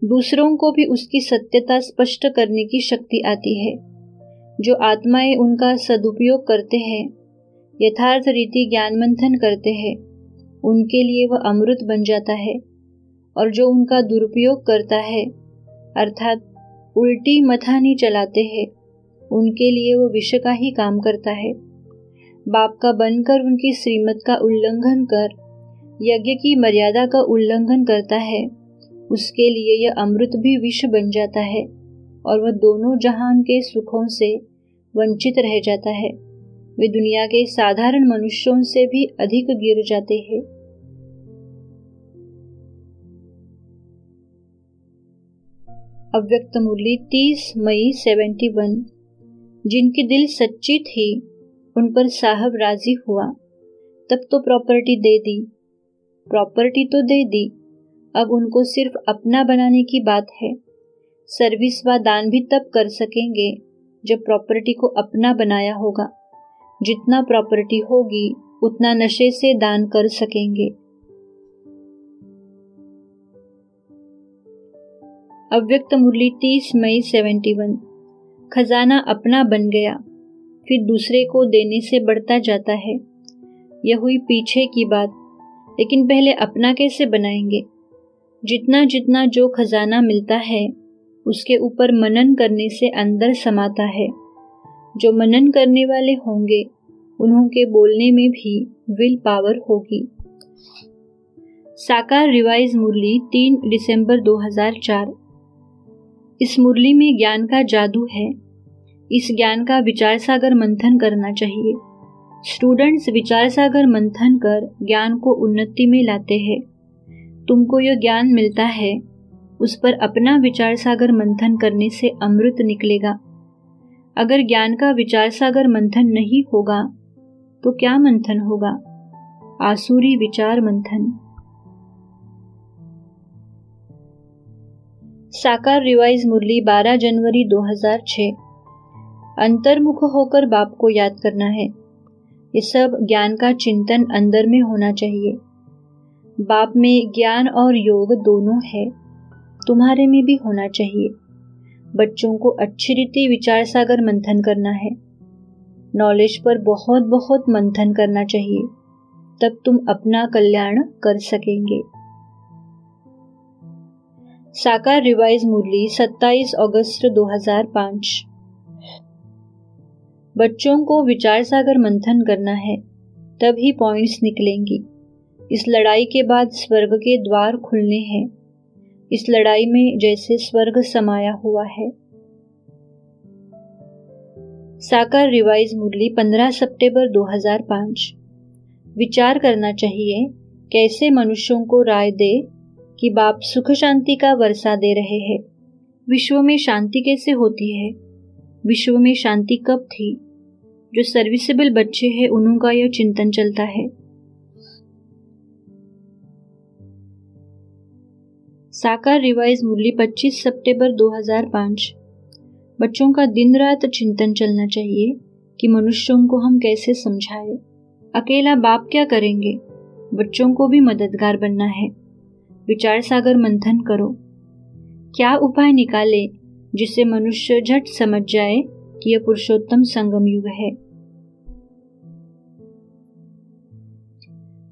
दूसरों को भी उसकी सत्यता स्पष्ट करने की शक्ति आती है। जो आत्माएं उनका सदुपयोग करते हैं, यथार्थ रीति ज्ञान मंथन करते हैं, उनके लिए वह अमृत बन जाता है और जो उनका दुरुपयोग करता है अर्थात उल्टी मथानी चलाते हैं, उनके लिए वो विष का ही काम करता है। बाप का बनकर उनकी श्रीमत का उल्लंघन कर यज्ञ की मर्यादा का उल्लंघन करता है, उसके लिए यह अमृत भी विष बन जाता है और वह दोनों जहान के सुखों से वंचित रह जाता है। वे दुनिया के साधारण मनुष्यों से भी अधिक गिर जाते हैं। अव्यक्त मुरली 30 मई 71। जिनकी दिल सच्ची थी उन पर साहब राजी हुआ, तब तो प्रॉपर्टी दे दी। प्रॉपर्टी तो दे दी, अब उनको सिर्फ अपना बनाने की बात है। सर्विस व दान भी तब कर सकेंगे जब प्रॉपर्टी को अपना बनाया होगा। जितना प्रॉपर्टी होगी उतना नशे से दान कर सकेंगे। अव्यक्त मुरली 30 मई 71। खजाना अपना बन गया, फिर दूसरे को देने से बढ़ता जाता है। यह हुई पीछे की बात, लेकिन पहले अपना कैसे बनाएंगे? जितना जितना जो खजाना मिलता है उसके ऊपर मनन करने से अंदर समाता है। जो मनन करने वाले होंगे उन्हों के बोलने में भी विल पावर होगी। साकार रिवाइज मुरली 3 दिसंबर 2004। इस मुरली में ज्ञान का जादू है। इस ज्ञान का विचार सागर मंथन करना चाहिए। स्टूडेंट्स विचार सागर मंथन कर ज्ञान को उन्नति में लाते हैं। तुमको यह ज्ञान मिलता है, उस पर अपना विचार सागर मंथन करने से अमृत निकलेगा। अगर ज्ञान का विचार सागर मंथन नहीं होगा तो क्या मंथन होगा? आसुरी विचार मंथन। साकार रिवाइज मुरली 12 जनवरी 2006। अंतर्मुख होकर बाप को याद करना है। ये सब ज्ञान का चिंतन अंदर में होना चाहिए। बाप में ज्ञान और योग दोनों है, तुम्हारे में भी होना चाहिए। बच्चों को अच्छी रीति विचार सागर मंथन करना है। नॉलेज पर बहुत बहुत मंथन करना चाहिए, तब तुम अपना कल्याण कर सकेंगे। साकार रिवाइज मुरली 27 अगस्त 2005। बच्चों को विचार सागर मंथन करना है, तभी पॉइंट्स निकलेंगी। इस लड़ाई के बाद स्वर्ग के द्वार खुलने हैं। इस लड़ाई में जैसे स्वर्ग समाया हुआ है। साकार रिवाइज मुरली 15 सितंबर 2005। विचार करना चाहिए कैसे मनुष्यों को राय दे कि बाप सुख शांति का वर्षा दे रहे हैं। विश्व में शांति कैसे होती है? विश्व में शांति कब थी? जो सर्विसेबल बच्चे हैं उन्हों का यह चिंतन चलता है। साकार रिवाइज मुरली 25 सितंबर 2005। बच्चों का दिन रात चिंतन चलना चाहिए कि मनुष्यों को हम कैसे समझाएं। अकेला बाप क्या करेंगे? बच्चों को भी मददगार बनना है। विचार सागर मंथन करो। क्या उपाय निकाले जिससे मनुष्य झट समझ जाए कि यह पुरुषोत्तम संगम युग है।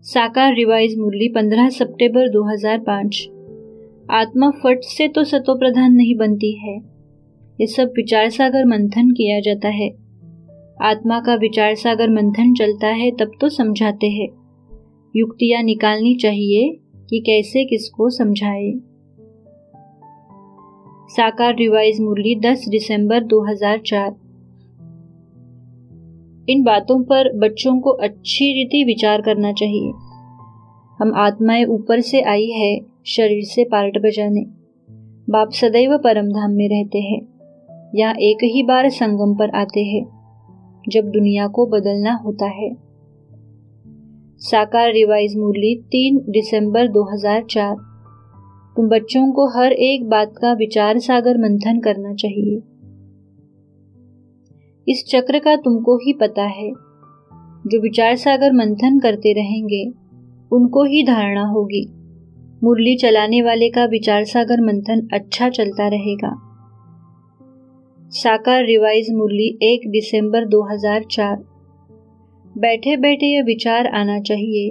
साकार रिवाइज मुरली 15 सितंबर 2005। आत्मा फट से तो सतो प्रधान नहीं बनती है। ये सब विचार सागर मंथन किया जाता है। आत्मा का विचार सागर मंथन चलता है तब तो समझाते हैं। युक्तियां निकालनी चाहिए कि कैसे किसको समझाए। साकार रिवाइज मुरली 10 दिसंबर 2004। इन बातों पर बच्चों को अच्छी रीति विचार करना चाहिए। हम आत्माएं ऊपर से आई है शरीर से पार्ट बजाने। बाप सदैव परमधाम में रहते हैं। यहाँ एक ही बार संगम पर आते हैं जब दुनिया को बदलना होता है। साकार रिवाइज मुरली 3 दिसंबर 2004। तुम बच्चों को हर एक बात का विचार सागर मंथन करना चाहिए। इस चक्र का तुमको ही पता है। जो विचार सागर मंथन करते रहेंगे उनको ही धारणा होगी। मुरली चलाने वाले का विचार सागर मंथन अच्छा चलता रहेगा। साकार रिवाइज मुरली 1 दिसंबर 2004। बैठे बैठे यह विचार आना चाहिए,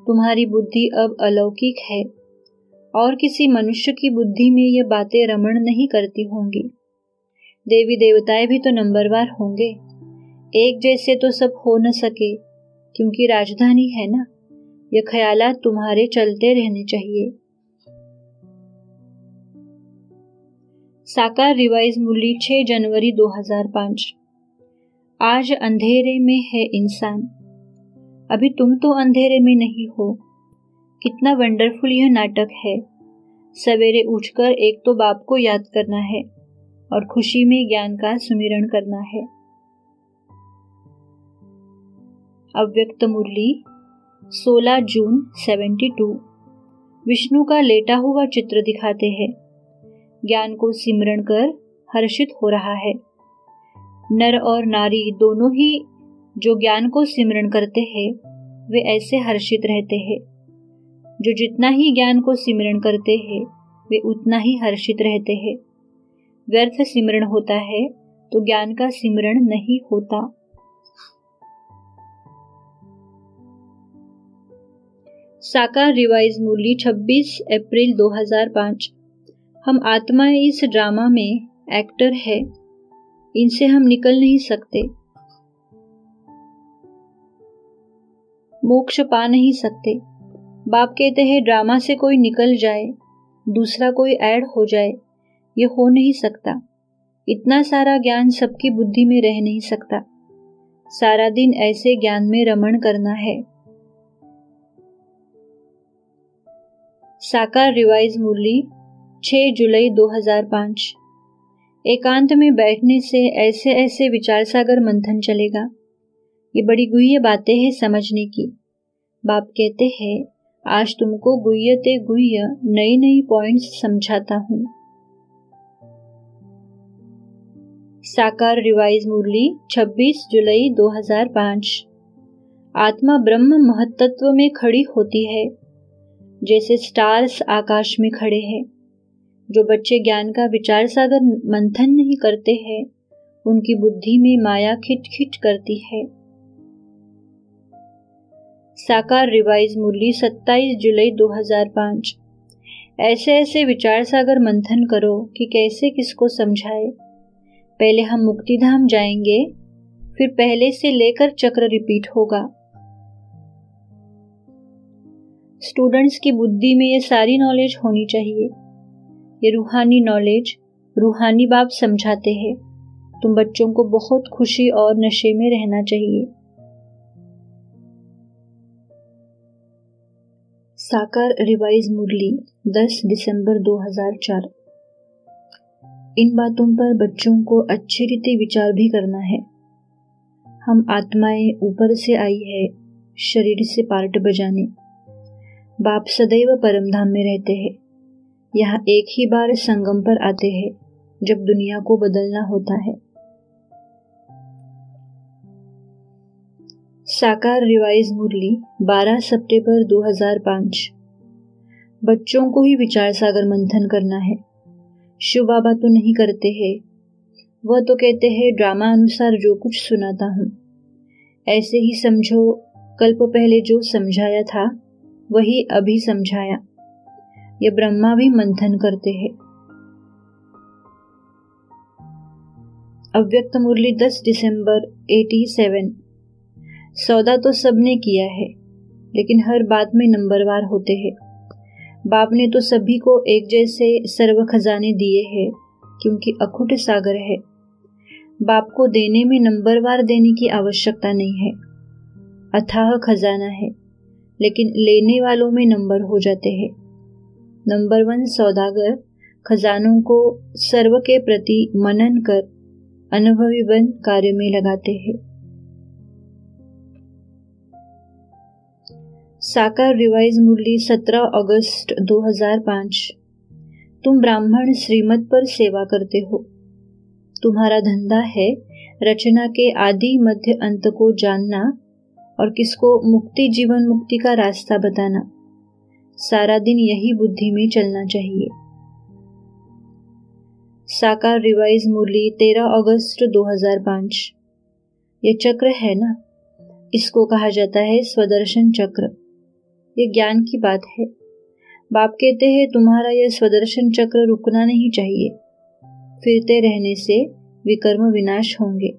तुम्हारी बुद्धि अब अलौकिक है। और किसी मनुष्य की बुद्धि में ये बातें रमण नहीं करती होंगी। देवी देवताएं भी तो नंबरवार होंगे, एक जैसे तो सब हो न सके, क्योंकि राजधानी है ना। ये ख्यालात तुम्हारे चलते रहने चाहिए। साकार रिवाइज मूली 6 जनवरी 2005। आज अंधेरे में है इंसान, अभी तुम तो अंधेरे में नहीं हो। कितना वंडरफुल यह नाटक है। सवेरे उठकर एक तो बाप को याद करना है और खुशी में ज्ञान का सुमिरन करना है। अव्यक्त मुरली 16 जून 72। विष्णु का लेटा हुआ चित्र दिखाते हैं। ज्ञान को सिमरण कर हर्षित हो रहा है। नर और नारी दोनों ही जो ज्ञान को सिमरण करते हैं वे ऐसे हर्षित रहते हैं। जो जितना ही ज्ञान को सिमरण करते हैं वे उतना ही हर्षित रहते हैं। व्यर्थ सिमरण होता है तो ज्ञान का सिमरण नहीं होता। साकार रिवाइज मूली 26 अप्रैल 2005। हम आत्माएं इस ड्रामा में एक्टर है, इनसे हम निकल नहीं सकते, मोक्ष पा नहीं सकते। बाप कहते हैं ड्रामा से कोई निकल जाए, दूसरा कोई ऐड हो जाए, ये हो नहीं सकता। इतना सारा ज्ञान सबकी बुद्धि में रह नहीं सकता। सारा दिन ऐसे ज्ञान में रमण करना है। साकार रिवाइज मुरली 6 जुलाई 2005। एकांत में बैठने से ऐसे ऐसे विचार सागर मंथन चलेगा। ये बड़ी गुह्य बातें हैं समझने की। बाप कहते हैं आज तुमको गुह्य ते गुह्य नई नई पॉइंट्स समझाता हूं। साकार रिवाइज मुरली 26 जुलाई 2005। आत्मा ब्रह्म महत्त्व में खड़ी होती है, जैसे स्टार्स आकाश में खड़े हैं। जो बच्चे ज्ञान का विचार सागर मंथन नहीं करते हैं उनकी बुद्धि में माया खिटखिट करती है। साकार रिवाइज मुरली 27 जुलाई 2005। ऐसे ऐसे विचार सागर मंथन करो कि कैसे किसको समझाए। पहले हम मुक्तिधाम जाएंगे, फिर पहले से लेकर चक्र रिपीट होगा। स्टूडेंट्स की बुद्धि में ये सारी नॉलेज होनी चाहिए। ये रूहानी नॉलेज रूहानी बाप समझाते हैं। तुम बच्चों को बहुत खुशी और नशे में रहना चाहिए। साकार रिवाइज मुरली 10 दिसंबर 2004। इन बातों पर बच्चों को अच्छी रीति विचार भी करना है। हम आत्माएं ऊपर से आई है शरीर से पार्ट बजाने। बाप सदैव परमधाम में रहते हैं। यहाँ एक ही बार संगम पर आते हैं जब दुनिया को बदलना होता है। साकार रिवाइज मुरली 12 सितंबर 2005। बच्चों को ही विचार सागर मंथन करना है। शिव बाबा तो नहीं करते हैं, वह तो कहते हैं ड्रामा अनुसार जो कुछ सुनाता हूँ। ऐसे ही समझो, कल्प पहले जो समझाया था वही अभी समझाया। ये ब्रह्मा भी मंथन करते हैं। अव्यक्त मुरली 10 दिसंबर 87। सौदा तो सबने किया है, लेकिन हर बात में नंबरवार होते हैं। बाप ने तो सभी को एक जैसे सर्व खजाने दिए हैं, क्योंकि अखुट सागर है। बाप को देने में नंबरवार देने की आवश्यकता नहीं है। अथाह खजाना है, लेकिन लेने वालों में नंबर हो जाते हैं। नंबर 1 सौदागर खजानों को सर्व के प्रति मनन कर अनुभवी बन कार्य में लगाते हैं। साकार रिवाइज मुरली 17 अगस्त 2005। तुम ब्राह्मण श्रीमत पर सेवा करते हो। तुम्हारा धंधा है रचना के आदि मध्य अंत को जानना और किसको मुक्ति जीवन मुक्ति का रास्ता बताना। सारा दिन यही बुद्धि में चलना चाहिए। साकार रिवाइज मुरली 13 अगस्त 2005। ये चक्र है ना, इसको कहा जाता है स्वदर्शन चक्र। ये ज्ञान की बात है। बाप कहते हैं तुम्हारा यह स्वदर्शन चक्र रुकना नहीं चाहिए, फिरते रहने से विकर्म विनाश होंगे।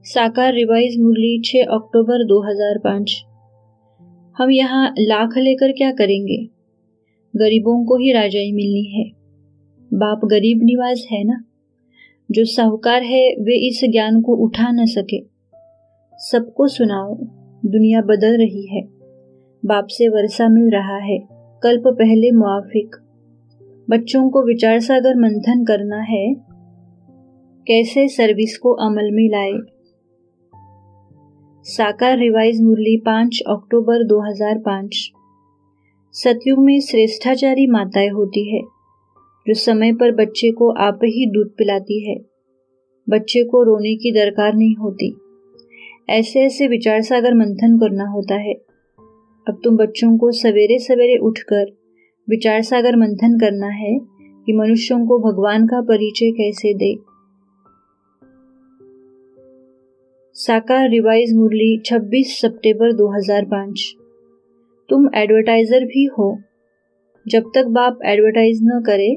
साकार रिवाइज मुरली 6 अक्टूबर 2005। हम यहाँ लाख लेकर क्या करेंगे? गरीबों को ही राजाई मिलनी है। बाप गरीब निवाज है ना। जो साहूकार है वे इस ज्ञान को उठा न सके। सबको सुनाओ, दुनिया बदल रही है। बाप से वर्षा मिल रहा है, कल्प पहले मुआफिक। बच्चों को विचार सागर मंथन करना है, कैसे सर्विस को अमल में लाए। साकार रिवाइज मुरली 5 अक्टूबर 2005। सतयुग में श्रेष्ठाचारी माताएं होती है जो समय पर बच्चे को आप ही दूध पिलाती है। बच्चे को रोने की दरकार नहीं होती। ऐसे ऐसे विचार सागर मंथन करना होता है। अब तुम बच्चों को सवेरे सवेरे उठकर विचार सागर मंथन करना है कि मनुष्यों को भगवान का परिचय कैसे दे। साकार रिवाइज मुरली 26 सितंबर 2005। तुम एडवर्टाइजर भी हो। जब तक बाप एडवर्टाइज न करे,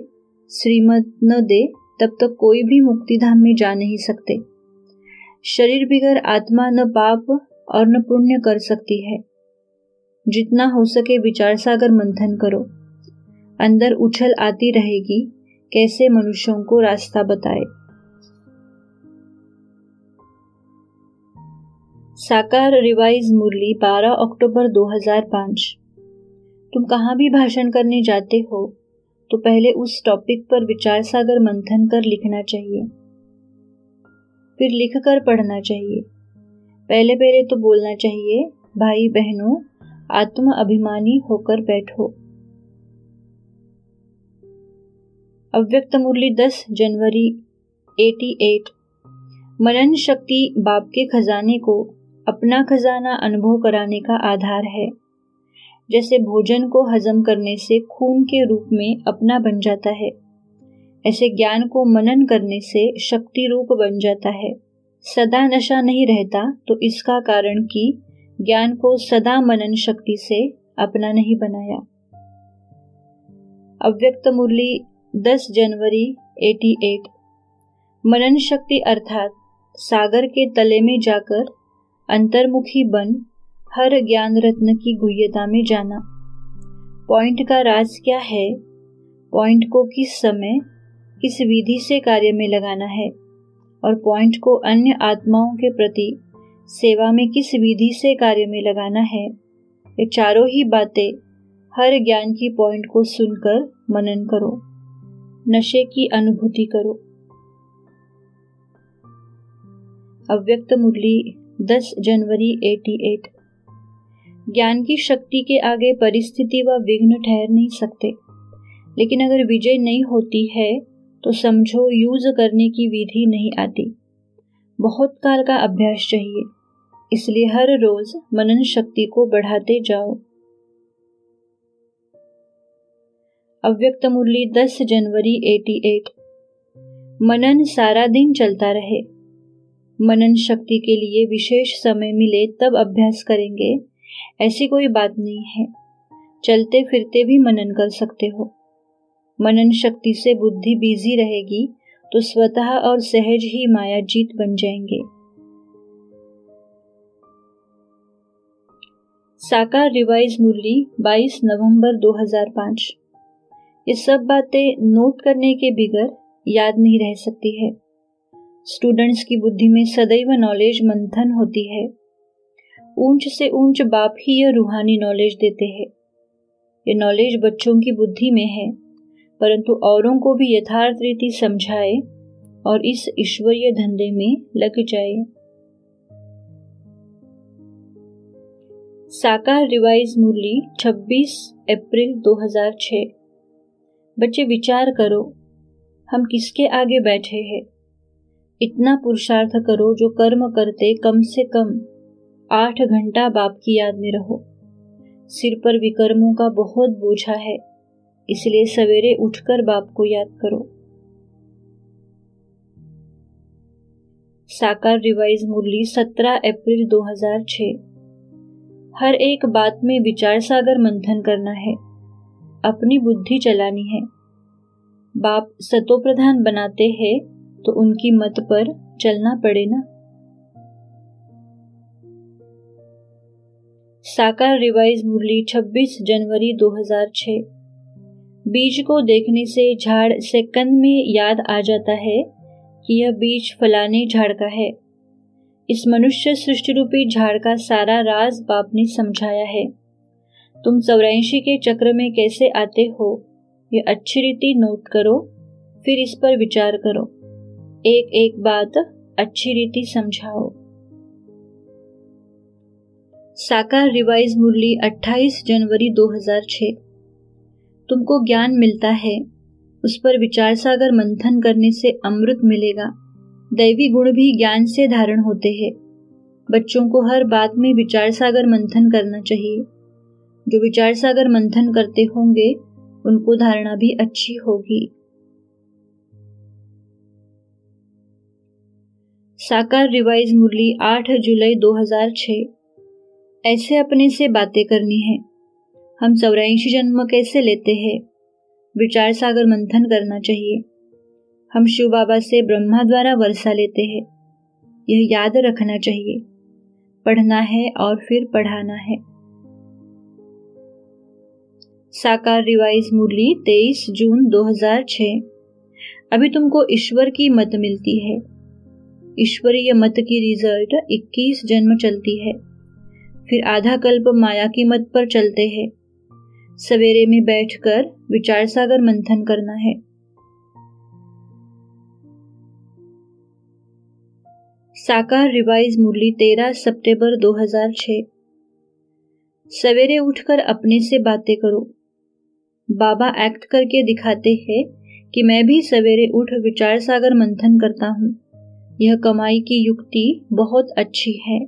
श्रीमत न दे, तब तक कोई भी मुक्ति धाम में जा नहीं सकते। शरीर बिगर आत्मा न पाप और न पुण्य कर सकती है। जितना हो सके विचार सागर मंथन करो। अंदर उछल आती रहेगी, कैसे मनुष्यों को रास्ता बताए। साकार रिवाइज मुरली 12 अक्टूबर 2005। तुम कहाँ भी भाषण करने जाते हो तो पहले उस टॉपिक पर विचार सागर मंथन कर लिखना चाहिए, फिर लिखकर पढ़ना चाहिए। पहले पहले तो बोलना चाहिए, भाई बहनों आत्म अभिमानी होकर बैठो। अव्यक्त मुरली 10 जनवरी 88। मनन शक्ति बाप के खजाने को अपना खजाना अनुभव कराने का आधार है। जैसे भोजन को हजम करने से खून के रूप में अपना बन जाता है, ऐसे ज्ञान को मनन करने से शक्ति रूप बन जाता है। सदा नशा नहीं रहता तो इसका कारण कि ज्ञान को सदा मनन शक्ति से अपना नहीं बनाया। अव्यक्त मुरली 10 जनवरी 88। मनन शक्ति अर्थात सागर के तले में जाकर अंतर्मुखी बन हर ज्ञान रत्न की गुह्यता में जाना। पॉइंट का राज क्या है? पॉइंट को किस समय किस विधि से कार्य में लगाना है और पॉइंट को अन्य आत्माओं के प्रति सेवा में किस विधि से कार्य में लगाना है। ये चारों ही बातें हर ज्ञान की पॉइंट को सुनकर मनन करो, नशे की अनुभूति करो। अव्यक्त मुरली 10 जनवरी 88। ज्ञान की शक्ति के आगे परिस्थिति व विघ्न ठहर नहीं सकते, लेकिन अगर विजय नहीं होती है तो समझो यूज करने की विधि नहीं आती। बहुत काल का अभ्यास चाहिए, इसलिए हर रोज मनन शक्ति को बढ़ाते जाओ। अव्यक्त मुरली 10 जनवरी 88। मनन सारा दिन चलता रहे। मनन शक्ति के लिए विशेष समय मिले तब अभ्यास करेंगे, ऐसी कोई बात नहीं है। चलते फिरते भी मनन कर सकते हो। मनन शक्ति से बुद्धि बिजी रहेगी तो स्वतः और सहज ही माया जीत बन जाएंगे। साकार रिवाइज मुरली 22 नवंबर 2005। ये सब बातें नोट करने के बिगर याद नहीं रह सकती है। स्टूडेंट्स की बुद्धि में सदैव नॉलेज मंथन होती है। ऊंच से ऊंच बाप ही यह रूहानी नॉलेज देते हैं। ये नॉलेज बच्चों की बुद्धि में है, परंतु औरों को भी यथार्थ रीति समझाए और इस ईश्वरीय धंधे में लग जाए। साकार रिवाइज मुरली 26 अप्रैल 2006। बच्चे विचार करो, हम किसके आगे बैठे हैं। इतना पुरुषार्थ करो जो कर्म करते कम से कम 8 घंटा बाप की याद में रहो। सिर पर विकर्मों का बहुत बोझा है, इसलिए सवेरे उठकर बाप को याद करो। साकार रिवाइज मुरली 17 अप्रैल 2006। हर एक बात में विचार सागर मंथन करना है, अपनी बुद्धि चलानी है। बाप सतोप्रधान बनाते हैं तो उनकी मत पर चलना पड़े ना। साकार रिवाइज मुरली 26 जनवरी 2006। बीज को देखने से झाड़ सेकंड में याद आ जाता है कि यह बीज फलाने झाड़ का है। इस मनुष्य सृष्टि रूपी झाड़ का सारा राज बाप ने समझाया है। तुम 84 के चक्र में कैसे आते हो, ये अच्छी रीति नोट करो, फिर इस पर विचार करो। एक एक बात अच्छी रीति समझाओ। साकार रिवाइज मुरली 28 जनवरी 2006। तुमको ज्ञान मिलता है, उस पर विचार सागर मंथन करने से अमृत मिलेगा। दैवी गुण भी ज्ञान से धारण होते हैं। बच्चों को हर बात में विचार सागर मंथन करना चाहिए। जो विचार सागर मंथन करते होंगे उनको धारणा भी अच्छी होगी। साकार रिवाइज मुरली 8 जुलाई 2006। ऐसे अपने से बातें करनी है। हम 84 जन्म कैसे लेते हैं, विचार सागर मंथन करना चाहिए। हम शिव बाबा से ब्रह्मा द्वारा वर्षा लेते हैं, यह याद रखना चाहिए। पढ़ना है और फिर पढ़ाना है। साकार रिवाइज मुरली 23 जून 2006। अभी तुमको ईश्वर की मत मिलती है। ईश्वरीय मत की रिजल्ट 21 जन्म चलती है, फिर आधा कल्प माया की मत पर चलते हैं। सवेरे में बैठकर विचार सागर मंथन करना है। साकार रिवाइज मुरली 13 सितंबर 2006। सवेरे उठकर अपने से बातें करो। बाबा एक्ट करके दिखाते हैं कि मैं भी सवेरे उठ विचार सागर मंथन करता हूँ। यह कमाई की युक्ति बहुत अच्छी है।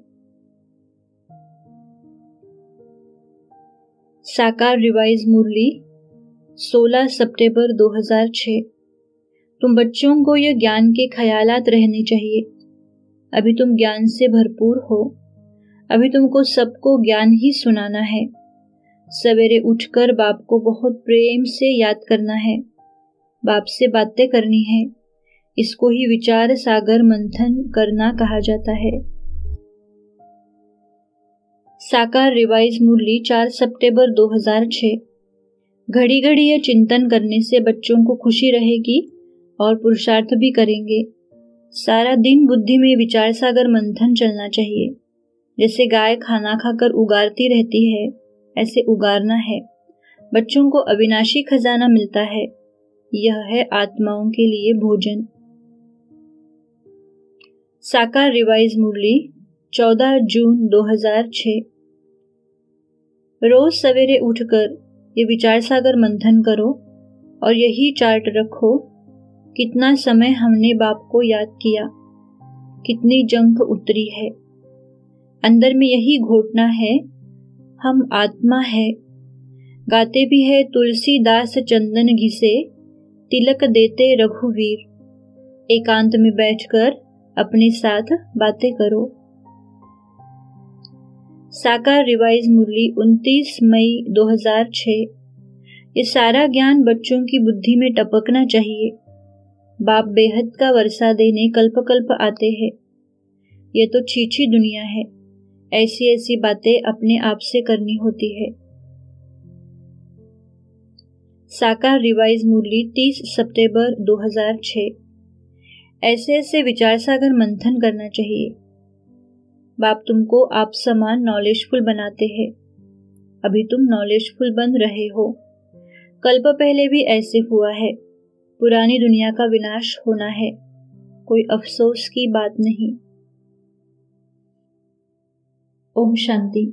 साकार रिवाइज मुरली 16 सितंबर 2006। तुम बच्चों को यह ज्ञान के ख्यालात रहने चाहिए। अभी तुम ज्ञान से भरपूर हो। अभी तुमको सबको ज्ञान ही सुनाना है। सवेरे उठकर बाप को बहुत प्रेम से याद करना है। बाप से बातें करनी है। इसको ही विचार सागर मंथन करना कहा जाता है। साकार रिवाइज मुरली 4 सितंबर 2006। घड़ी घड़ी यह चिंतन करने से बच्चों को खुशी रहेगी और पुरुषार्थ भी करेंगे। सारा दिन बुद्धि में विचार सागर मंथन चलना चाहिए। जैसे गाय खाना खाकर उगारती रहती है, ऐसे उगारना है। बच्चों को अविनाशी खजाना मिलता है, यह है आत्माओं के लिए भोजन। साकार रिवाइज मुरली 14 जून 2006। रोज सवेरे उठकर ये विचार सागर मंथन करो और यही चार्ट रखो। कितना समय हमने बाप को याद किया, कितनी जंग उतरी है। अंदर में यही घोटना है, हम आत्मा है। गाते भी है तुलसीदास चंदन घिसे, तिलक देते रघुवीर। एकांत में बैठकर अपने साथ बातें करो। साकार रिवाइज मुरली 29 मई 2006। ये सारा ज्ञान बच्चों की बुद्धि में टपकना चाहिए। बाप बेहद का वर्षा देने कल्प कल्प आते हैं। ये तो छीछी दुनिया है। ऐसी ऐसी बातें अपने आप से करनी होती है। साकार रिवाइज मुरली 30 सितंबर 2006। ऐसे ऐसे विचार सागर मंथन करना चाहिए। बाप तुमको आप समान नॉलेजफुल बनाते हैं। अभी तुम नॉलेजफुल बन रहे हो। कल्प पहले भी ऐसे हुआ है। पुरानी दुनिया का विनाश होना है, कोई अफसोस की बात नहीं। ओम शांति।